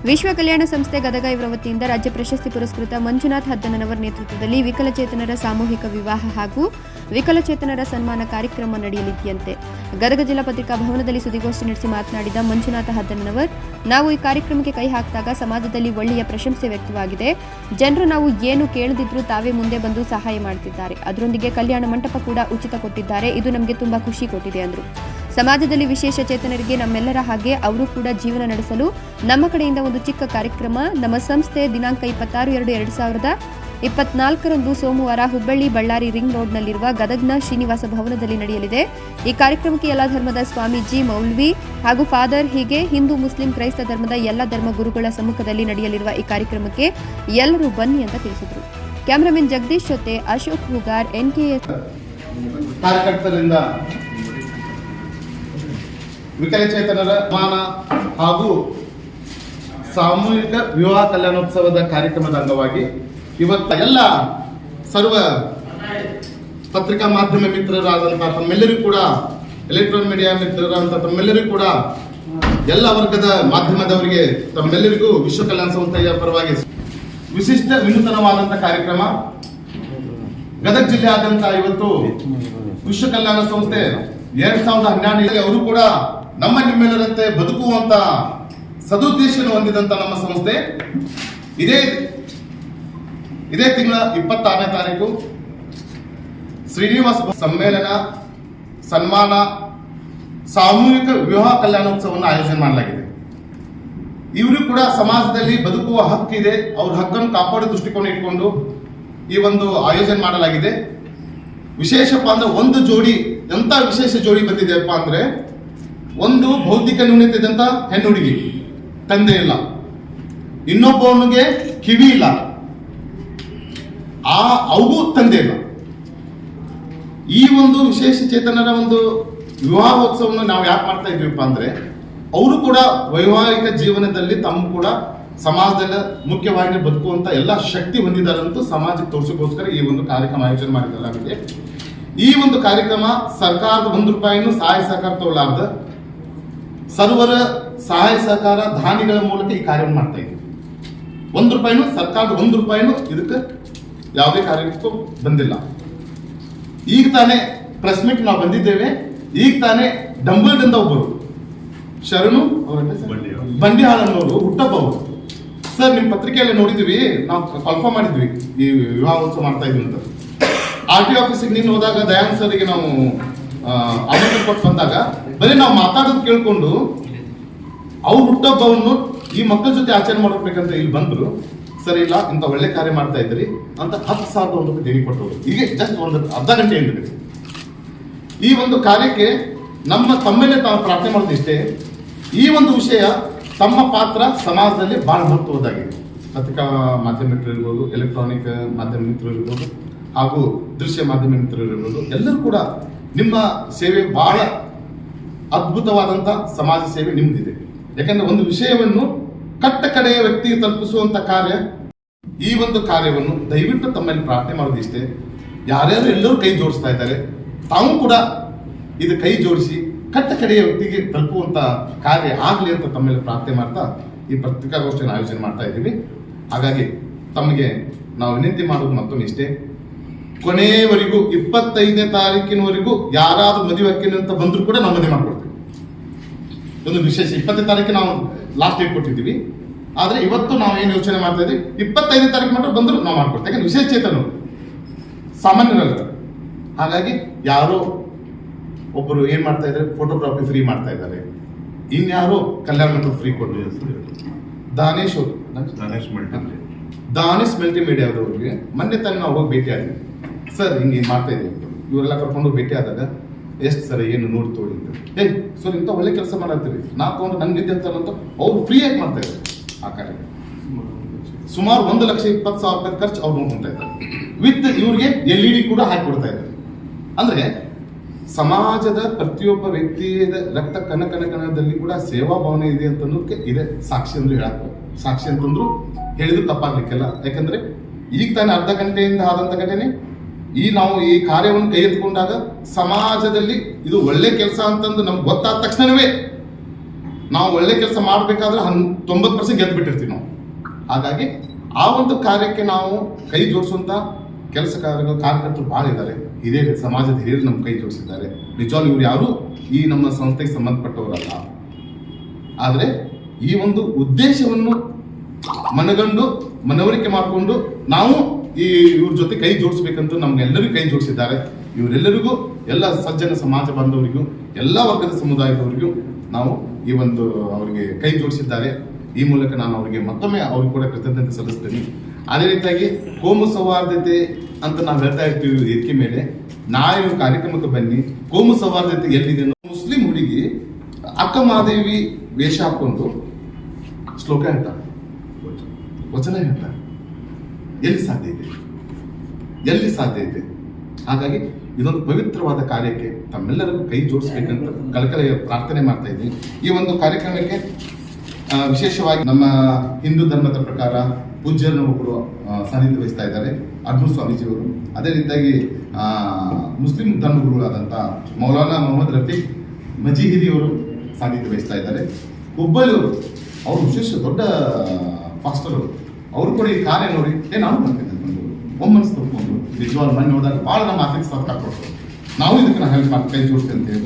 ವಿಶ್ವ ಕಲ್ಯಾಣ ಸಂಸ್ಥೆ ಗದಗ ಇವರ ವತಿಯಿಂದ ರಾಜ್ಯ ಪ್ರಶಸ್ತಿ ಪುರಸ್ಕೃತ ಮಂಜುನಾಥ್ ಹದ್ದನವರ್ ನೇತೃತ್ವದಲ್ಲಿ ವಿಕಲಚೇತನರ ಸಾಮೂಹಿಕ ವಿವಾಹ ಹಾಗೂ ವಿಕಲಚೇತನರ ಸನ್ಮಾನ ಕಾರ್ಯಕ್ರಮ ನಡೆಯಲಿದೆಯಂತೆ. ಗದಗ ಜಿಲ್ಲಾ ಪತ್ರಿಕಾ ಭವನದಲ್ಲಿ ಸುದ್ದಿಗೋಷ್ಠಿ ನಡೆಸಿ ಮಾತನಾಡಿದ ಮಂಜುನಾಥ ಹದ್ದನವರ್, ನಾವು ಈ ಕಾರ್ಯಕ್ರಮಕ್ಕೆ ಕೈ ಹಾಕಿದಾಗ ಸಮಾಜದಲ್ಲಿ ಒಳ್ಳೆಯ ಪ್ರಶಂಸೆ ವ್ಯಕ್ತವಾಗಿದೆ. ಜನರು ನಾವು ಏನು ಕೇಳದಿದ್ರೂ ತಾವೇ ಮುಂದೆ ಬಂದು ಸಹಾಯ ಮಾಡುತ್ತಿದ್ದಾರೆ. ಅದರೊಂದಿಗೆ ಕಲ್ಯಾಣ ಮಂಟಪ ಕೂಡ ಉಚಿತ ಕೊಟ್ಟಿದ್ದಾರೆ. ಇದು ನಮಗೆ ತುಂಬಾ ಖುಷಿ ಕೊಟ್ಟಿದೆ ಅಂದರು. ಸಮಾಜದಲ್ಲಿ ವಿಶೇಷ ಚೇತನರಿಗೆ ನಮ್ಮೆಲ್ಲರ ಹಾಗೆ ಅವರು ಕೂಡ ಜೀವನ ನಡೆಸಲು ನಮ್ಮ ಕಡೆಯಿಂದ ಒಂದು ಚಿಕ್ಕ ಕಾರ್ಯಕ್ರಮ ನಮ್ಮ ಸಂಸ್ಥೆ ದಿನಾಂಕ 26/2/2024 ಸೋಮವಾರ ಹುಬ್ಬಳ್ಳಿ ಬಳ್ಳಾರಿ ರಿಂಗ್ ರೋಡ್ನಲ್ಲಿರುವ ಗದಗ್ನ ಶ್ರೀನಿವಾಸ ಭವನದಲ್ಲಿ ನಡೆಯಲಿದೆ. ಈ ಕಾರ್ಯಕ್ರಮಕ್ಕೆ ಎಲ್ಲ ಧರ್ಮದ ಸ್ವಾಮೀಜಿ, ಮೌಲ್ವಿ ಹಾಗೂ ಫಾದರ್ ಹೀಗೆ ಹಿಂದೂ, ಮುಸ್ಲಿಂ, ಕ್ರೈಸ್ತ ಧರ್ಮದ ಎಲ್ಲ ಧರ್ಮ ಗುರುಗಳ ಸಮ್ಮುಖದಲ್ಲಿ ನಡೆಯಲಿರುವ ಈ ಕಾರ್ಯಕ್ರಮಕ್ಕೆ ಎಲ್ಲರೂ ಬನ್ನಿ ಅಂತ ತಿಳಿಸಿದರು. ಕ್ಯಾಮರಾಮನ್ ಜಗದೀಶ್ ಜೊತೆ ಅಶೋಕ್ ಹುಗಾರ್, NKS. ಕಾರ್ಯಕರ್ತರಿಂದ ವಿಕಲಚೇತನರ ಸನ್ಮಾನ ಹಾಗೂ ಸಾಮೂಹಿಕ ವಿವಾಹ ಕಲ್ಯಾಣೋತ್ಸವದ ಕಾರ್ಯಕ್ರಮದ ಅಂಗವಾಗಿ ಇವತ್ತು ಎಲ್ಲ ಸರ್ವ ಪತ್ರಿಕಾ ಮಾಧ್ಯಮ ಮಿತ್ರರಾದಂತಹ ತಮ್ಮೆಲ್ಲರಿಗೂ ಕೂಡ, ಎಲೆಕ್ಟ್ರಾನಿಕ್ ಮೀಡಿಯಾ ಮಿತ್ರರಾದಂತಹ ತಮ್ಮೆಲ್ಲರಿಗೂ ಕೂಡ, ಎಲ್ಲ ವರ್ಗದ ಮಾಧ್ಯಮದವರಿಗೆ ತಮ್ಮೆಲ್ಲರಿಗೂ ವಿಶ್ವ ಕಲ್ಯಾಣ ಸಂಸ್ಥೆಯ ಪರವಾಗಿ ವಿಶಿಷ್ಟ ವಿನೂತನವಾದಂತಹ ಕಾರ್ಯಕ್ರಮ. ಗದಗ ಜಿಲ್ಲೆಯಾದ್ಯಂತ ಇವತ್ತು ವಿಶ್ವ ಕಲ್ಯಾಣ ಸಂಸ್ಥೆ 2012 ಅವರು ಕೂಡ ನಿಮ್ಮೆಲ್ಲರಂತೆ ಬದುಕುವಂತ ಸದುದ್ದೇಶವನ್ನು ಹೊಂದಿದಂತ ನಮ್ಮ ಸಂಸ್ಥೆ ಇದೇ ತಿಂಗಳ 26ನೇ ತಾರೀಕು ಶ್ರೀನಿವಾಸ ಸಮ್ಮೇಳನ, ಸನ್ಮಾನ, ಸಾಮೂಹಿಕ ವಿವಾಹ ಕಲ್ಯಾಣೋತ್ಸವವನ್ನು ಆಯೋಜನೆ ಮಾಡಲಾಗಿದೆ. ಇವರು ಕೂಡ ಸಮಾಜದಲ್ಲಿ ಬದುಕುವ ಹಕ್ಕಿದೆ, ಅವ್ರ ಹಕ್ಕನ್ನು ಕಾಪಾಡೋ ದೃಷ್ಟಿಕೋನ ಇಟ್ಕೊಂಡು ಈ ಒಂದು ಆಯೋಜನೆ ಮಾಡಲಾಗಿದೆ. ವಿಶೇಷಪ್ಪ ಅಂದ್ರೆ ಒಂದು ಜೋಡಿ, ಎಂತ ವಿಶೇಷ ಜೋಡಿ ಬಂದಿದೆಯಪ್ಪ ಅಂದ್ರೆ, ಒಂದು ಬೌದ್ಧಿಕ ನ್ಯೂನತೆ ಇದ್ದಂತ ಹೆಣ್ಣು ಹುಡುಗಿ, ತಂದೆ ಇಲ್ಲ, ಇನ್ನೊಬ್ಬವನಿಗೆ ಕಿವಿ ಇಲ್ಲ, ಅವಗೂ ತಂದೆ ಇಲ್ಲ. ಈ ಒಂದು ವಿಶೇಷ ಚೇತನರ ಒಂದು ವಿವಾಹೋತ್ಸವವನ್ನು ನಾವು ಯಾಕೆ ಮಾಡ್ತಾ ಇದ್ವಿಪ್ಪ ಅಂದ್ರೆ, ಅವರು ಕೂಡ ವೈವಾಹಿಕ ಜೀವನದಲ್ಲಿ ತಮ್ಮ ಕೂಡ ಸಮಾಜದಲ್ಲಿ ಮುಖ್ಯವಾಗಿ ಬದುಕುವಂತ ಎಲ್ಲ ಶಕ್ತಿ ಹೊಂದಿದ್ದಾರಂತೂ ಸಮಾಜಕ್ಕೆ ತೋರಿಸೋಕ್ಕೋಸ್ಕರ ಈ ಒಂದು ಕಾರ್ಯಕ್ರಮ ಆಯೋಜನೆ ಮಾಡಿಸಲಾಗಿದೆ. ಈ ಒಂದು ಕಾರ್ಯಕ್ರಮ ಸರ್ಕಾರದ ₹1 ಸಹಾಯ ಸಹಕಾರ ತಗೊಳ್ಳಾರ್ದ ಸರ್ವರ ಸಹಾಯ ಸಹಕಾರ ದಾನಿಗಳ ಮೂಲಕ ಈ ಕಾರ್ಯ ಮಾಡ್ತಾ ಇದ್ದೀವಿ. ₹1 ಸರ್ಕಾರದ ₹1 ಇದಕ್ಕೆ ಯಾವುದೇ ಕಾರ್ಯಕ್ಕೂ ಬಂದಿಲ್ಲ. ಈಗ ತಾನೇ ಪ್ರೆಸ್ ಮೀಟ್ ನಾವು ಬಂದಿದ್ದೇವೆ. ಈಗ ತಾನೇ ಡಂಬಲ್ದಿಂದ ಒಬ್ಬರು ಶರಣು ಬಂಡಿಹಾಳನ್ನವರು, ಹುಟ್ಟಪ್ಪ ಅವರು, ಸರ್ ನಿಮ್ಮ ಪತ್ರಿಕೆಯಲ್ಲಿ ನೋಡಿದ್ವಿ, ನಾವು ಕನ್ಫರ್ಮ್ ಮಾಡಿದ್ವಿ ಈ ವಿವಾಹೋತ್ಸವ ಮಾಡ್ತಾ ಇದ್ವಿ ಅಂತ. RTO ಆಫೀಸಿಗೆ ನಿನ್ನ ಹೋದಾಗ ದಯಾನಂದ್ ಸರ್ಗೆ ನಾವು ಆಮಂತ್ರಣ ಕೊಟ್ಟು ಬಂದಾಗ ಬರೀ ನಾವು ಮಾತಾಡೋದು ಕೇಳ್ಕೊಂಡು ಅವ್ರ ಹುಟ್ಟಹಬ್ಬವನ್ನು ಈ ಮಕ್ಕಳ ಜೊತೆ ಆಚರಣೆ ಮಾಡ್ಬೇಕಂತ ಇಲ್ಲಿ ಬಂದ್ರು. ಸರಿ ಇಲ್ಲ, ಇಂಥ ಒಳ್ಳೆ ಕಾರ್ಯ ಮಾಡ್ತಾ ಇದ್ರಿ ಅಂತ ₹10,000 ದೇಣಿ ಕೊಟ್ಟವರು. ಹೀಗೆ ಜಸ್ಟ್ ಒಂದು ಅರ್ಧ ಗಂಟೆ ಹಿಂದೆ ಈ ಒಂದು ಕಾರ್ಯಕ್ಕೆ ತಮ್ಮೇಲೆ ತಾವು ಪ್ರಾರ್ಥನೆ ಮಾಡೋದು ಇಷ್ಟೇ. ಈ ಒಂದು ವಿಷಯ ತಮ್ಮ ಪಾತ್ರ ಸಮಾಜದಲ್ಲಿ ಬಹಳ ಮಹತ್ವದ್ದಾಗಿದೆ. ಪತ್ರಿಕಾ ಮಾಧ್ಯಮ ಮಿತ್ರರು ಇರ್ಬೋದು, ಎಲೆಕ್ಟ್ರಾನಿಕ್ ಮಾಧ್ಯಮ ಮಿತ್ರರು ಇರ್ಬೋದು, ಹಾಗೂ ದೃಶ್ಯ ಮಾಧ್ಯಮ ಮಿತ್ರರು ಇರ್ಬೋದು, ಎಲ್ಲರೂ ಕೂಡ ನಿಮ್ಮ ಸೇವೆ ಬಹಳ ಅದ್ಭುತವಾದಂಥ ಸಮಾಜ ಸೇವೆ ನಿಮ್ದಿದೆ. ಯಾಕಂದ್ರೆ ಒಂದು ವಿಷಯವನ್ನು ಕಟ್ಟ ಕಡೆಯ ವ್ಯಕ್ತಿಗೆ ತಲುಪಿಸುವಂತ ಕಾರ್ಯ, ಈ ಒಂದು ಕಾರ್ಯವನ್ನು ದಯವಿಟ್ಟು ತಮ್ಮಲ್ಲಿ ಪ್ರಾರ್ಥನೆ ಮಾಡೋದು ಇಷ್ಟೇ. ಯಾರ್ಯಾರು ಎಲ್ಲರೂ ಕೈ ಜೋಡಿಸ್ತಾ ಇದ್ದಾರೆ, ತಾವು ಕೂಡ ಇದು ಕೈ ಜೋಡಿಸಿ ಕಟ್ಟ ಕಡೆಯ ವ್ಯಕ್ತಿಗೆ ತಲುಪುವಂತ ಕಾರ್ಯ ಆಗಲಿ ಅಂತ ತಮ್ಮೆಲ್ಲ ಪ್ರಾರ್ಥನೆ ಮಾಡ್ತಾ ಈ ಪತ್ರಿಕಾಗೋಷ್ಠಿಯನ್ನು ಆಯೋಜನೆ ಮಾಡ್ತಾ ಇದ್ದೀವಿ. ಹಾಗಾಗಿ ತಮಗೆ ನಾವು ವಿನಂತಿ ಮಾಡೋದು ಮತ್ತೊಮ್ಮೆ ಇಷ್ಟೇ, ಕೊನೆಯವರೆಗೂ 25ನೇ ತಾರೀಕಿನವರೆಗೂ ಯಾರಾದ್ರೂ ಮದುವೆ ಹಾಕಿನ ಅಂತ ಬಂದ್ರು ಕೂಡ ನಾವು ಮದುವೆ ಮಾಡ್ಕೊಡ್ತೀವಿ. ಒಂದು ವಿಶೇಷ 20ನೇ ತಾರೀಕು ನಾವು ಲಾಸ್ಟ್ ಡೇಟ್ ಕೊಟ್ಟಿದ್ದೀವಿ. ಆದ್ರೆ ಇವತ್ತು ನಾವು ಏನು ಯೋಚನೆ ಮಾಡ್ತಾ ಇದ್ದೀವಿ, 25ನೇ ತಾರೀಕು ಮಾತ್ರ ಬಂದ್ರು ನಾವು ಮಾಡ್ಕೊಡ್ತೀವಿ. ಯಾಕಂದ್ರೆ ವಿಶೇಷ ಚೇತನರು ಸಾಮಾನ್ಯರಲ್ಲ. ಹಾಗಾಗಿ ಯಾರೋ ಒಬ್ಬರು ಏನ್ ಮಾಡ್ತಾ ಇದ್ದಾರೆ, ಫೋಟೋಗ್ರಾಫಿ ಫ್ರೀ ಮಾಡ್ತಾ ಇದ್ದಾರೆ, ಇನ್ಯಾರೋ ಕಲ್ಯಾಣ ಮಂಟಪ ಫ್ರೀ ಕೊಟ್ಟು ದಾನಿಶ್ ಮಲ್ಟಿಮೀಡಿಯಾದವ್ರಿಗೆ ಮೊನ್ನೆ ತಾನೇ ನಾವು ಹೋಗಿ ಭೇಟಿ ಆದ್ವಿ. ಸರ್ ಹಿಂಗೆ ಮಾಡ್ತಾ ಇದ್ದೀವಿ, ಇವರೆಲ್ಲ ಕರ್ಕೊಂಡು ಭೇಟಿ ಆದಾಗ ಎಷ್ಟು ಸರ್ ಏನು ನೋಡಿ ತೋಡಿ ಅಂತ, ಸರ್ ಇಂಥ ಒಳ್ಳೆ ಕೆಲಸ ಮಾಡತ್ತೀರಿ, ನಾ ತಗೊಂಡು ನನ್ಗೆ ನಿದ್ದೆ ಅಂತಂತ ಅವ್ರು ಫ್ರೀ ಆಗಿ ಮಾಡ್ತಾ ಇದ್ದಾರೆ. ಆ ಕಾರ್ಯ ಸುಮಾರು ₹1,20,000 ಖರ್ಚು ಅವ್ರು ನೋಡ್ಕೊಂತಾ ಇದ್ದಾರೆ. ವಿತ್ ಇವ್ರಿಗೆ LED ಕೂಡ ಹಾಕಿ ಕೊಡ್ತಾ ಇದ್ದಾರೆ. ಅಂದ್ರೆ ಸಮಾಜದ ಪ್ರತಿಯೊಬ್ಬ ವ್ಯಕ್ತಿಯ ರಕ್ತ ಕಣದಲ್ಲಿ ಕೂಡ ಸೇವಾ ಭಾವನೆ ಇದೆ ಅಂತನ್ನೋದಕ್ಕೆ ಇದೆ ಸಾಕ್ಷಿ ಅಂದ್ರೆ ಸಾಕ್ಷಿ ಅಂತಂದ್ರು ಹೇಳಿದ್ರು ತಪ್ಪಾಗ್ಲಿಕ್ಕೆಲ್ಲ. ಯಾಕಂದ್ರೆ ಈಗ ತಾನೇ ಅರ್ಧ ಗಂಟೆಯಿಂದ ಆದಂತ ಘಟನೆ, ನಾವು ಈ ಕಾರ್ಯವನ್ನು ಕೈ ಎತ್ಕೊಂಡಾಗ ಸಮಾಜದಲ್ಲಿ ಇದು ಒಳ್ಳೆ ಕೆಲಸ ಅಂತಂದು ನಮ್ಗೆ ಗೊತ್ತಾದ ತಕ್ಷಣವೇ ನಾವು ಒಳ್ಳೆ ಕೆಲಸ ಮಾಡಬೇಕಾದ್ರೆ 90% ಗೆದ್ದು ಬಿಟ್ಟಿರ್ತೀವಿ ನಾವು. ಹಾಗಾಗಿ ಆ ಒಂದು ಕಾರ್ಯಕ್ಕೆ ನಾವು ಕೈ ಜೋಡಿಸುವಂತ ಕಾರ್ಯಕರ್ತರು ಭಾಳ ಇದ್ದಾರೆ. ಇದೇ ಸಮಾಜದ ಹಿರಿಯರು ನಮ್ಮ ಕೈ ಜೋಡಿಸಿದ್ದಾರೆ. ನಿಜವಾಗ್ಲೂ ಇವ್ರು ಯಾರು ಈ ನಮ್ಮ ಸಂಸ್ಥೆಗೆ ಸಂಬಂಧಪಟ್ಟವರಲ್ಲ. ಆದರೆ ಈ ಒಂದು ಉದ್ದೇಶವನ್ನು ಮನವರಿಕೆ ಮಾಡಿಕೊಂಡು ನಾವು ಇವ್ರ ಜೊತೆ ಕೈ ಜೋಡಿಸ್ಬೇಕಂತ ನಮ್ಗೆಲ್ಲರಿಗೂ ಕೈ ಜೋಡಿಸಿದ್ದಾರೆ. ಇವರೆಲ್ಲರಿಗೂ ಎಲ್ಲ ಸಜ್ಜನ ಸಮಾಜ ಬಾಂಧವರಿಗೂ ಎಲ್ಲ ವರ್ಗದ ಸಮುದಾಯದವರಿಗೂ ನಾವು ಈ ಒಂದು ಅವರಿಗೆ ಕೈ ಜೋಡಿಸಿದ್ದಾರೆ. ಈ ಮೂಲಕ ನಾನು ಅವರಿಗೆ ಮತ್ತೊಮ್ಮೆ ಅವ್ರಿಗೆ ಕೂಡ ಕೃತಜ್ಞತೆ ಸಲ್ಲಿಸ್ತೇನೆ. ಅದೇ ರೀತಿಯಾಗಿ ಕೋಮು ಸೌಹಾರ್ದತೆ ಅಂತ ನಾವು ಹೇಳ್ತಾ ಇರ್ತೀವಿ ವೇದಿಕೆ ಮೇಲೆ. ನಾವು ಕಾರ್ಯಕ್ರಮಕ್ಕೆ ಬನ್ನಿ, ಕೋಮು ಸೌಹಾರ್ದತೆ ಎಲ್ಲಿದೆ? ಮುಸ್ಲಿಂ ಹುಡುಗಿ ಅಕ್ಕ ಮಹಾದೇವಿ ವೇಷ ಹಾಕೊಂಡು ಶ್ಲೋಕ ಹೇಳ್ತಾರೆ, ವಚನ ಹೇಳ್ತಾರೆ. ಎಲ್ಲಿ ಸಾಧ್ಯ ಇದೆ? ಹಾಗಾಗಿ ಇದೊಂದು ಪವಿತ್ರವಾದ ಕಾರ್ಯಕ್ಕೆ ತಮ್ಮೆಲ್ಲರಿಗೂ ಕೈ ಜೋಡಿಸ್ಬೇಕಂತ ಕಳಕಳಿಯ ಪ್ರಾರ್ಥನೆ ಮಾಡ್ತಾ ಇದ್ದೀನಿ. ಈ ಒಂದು ಕಾರ್ಯಕ್ರಮಕ್ಕೆ ವಿಶೇಷವಾಗಿ ನಮ್ಮ ಹಿಂದೂ ಧರ್ಮದ ಪ್ರಕಾರ ಪೂಜ್ಯರನ್ನು ಒಬ್ಬರು ಸಾನ್ನಿಧ್ಯ ವಹಿಸ್ತಾ ಇದ್ದಾರೆ, ಅಡ್ನೂರ್ ಸ್ವಾಮೀಜಿಯವರು. ಅದೇ ರೀತಿಯಾಗಿ ಮುಸ್ಲಿಂ ಧರ್ಮಗುರುಗಳಾದಂಥ ಮೌಲಾನಾ ಮೊಹಮ್ಮದ್ ರಫೀಕ್ ಮಜೀಹಿರಿಯವರು ಸಾನ್ನಿಧ್ಯ ವಹಿಸ್ತಾ ಇದ್ದಾರೆ. ಹುಬ್ಬಳ್ಳಿಯವರು ಅವರು ವಿಶೇಷ ದೊಡ್ಡ ಫಾಸ್ಟರ್ ಅವರು ಕೂಡ ಈ ಕಾರ್ಯ ನೋಡಿ ನಾನು ಬಂದಿದ್ದೆ ಒಮ್ಮನಸ್ ತಗೊಂಡು ನಿಜವಾಗ್ಲೂ ಮನೆ ಹೋದಾಗ ಭಾಳ ನಮ್ಮ ಆರ್ಥಿಕ ಸಹಕಾರ ಕೊಡ್ತಾರೆ. ನಾವು ಇದಕ್ಕೆ ಹೆಲ್ಪ್ ಮಾಡಿ ಕೈ ಜೋಡಿಸ್ತೇವೆ ಅಂತ ಹೇಳಿ